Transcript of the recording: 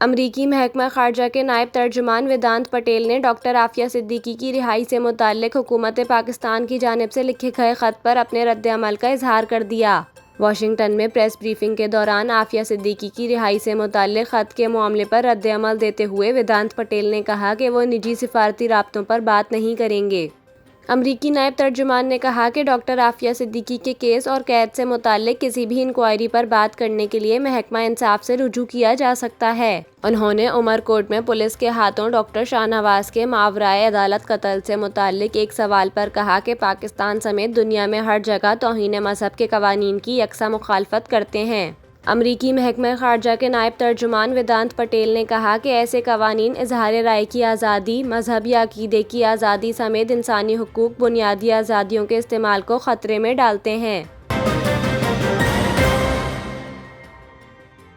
امریکی محکمہ خارجہ کے نائب ترجمان ویدانت پٹیل نے ڈاکٹر عافیہ صدیقی کی رہائی سے متعلق حکومت پاکستان کی جانب سے لکھے گئے خط پر اپنے رد عمل کا اظہار کر دیا۔ واشنگٹن میں پریس بریفنگ کے دوران عافیہ صدیقی کی رہائی سے متعلق خط کے معاملے پر رد عمل دیتے ہوئے ویدانت پٹیل نے کہا کہ وہ نجی سفارتی رابطوں پر بات نہیں کریں گے۔ امریکی نائب ترجمان نے کہا کہ ڈاکٹر عافیہ صدیقی کے کیس اور قید سے متعلق کسی بھی انکوائری پر بات کرنے کے لیے محکمہ انصاف سے رجوع کیا جا سکتا ہے۔ انہوں نے عمر کوٹ میں پولیس کے ہاتھوں ڈاکٹر شاہ نواز کے ماورائے عدالت قتل سے متعلق ایک سوال پر کہا کہ پاکستان سمیت دنیا میں ہر جگہ توہین مذہب کے قوانین کی یکساں مخالفت کرتے ہیں۔ امریکی محکمہ خارجہ کے نائب ترجمان ویدانت پٹیل نے کہا کہ ایسے قوانین اظہار رائے کی آزادی، مذہب یا عقیدے کی آزادی سمیت انسانی حقوق، بنیادی آزادیوں کے استعمال کو خطرے میں ڈالتے ہیں۔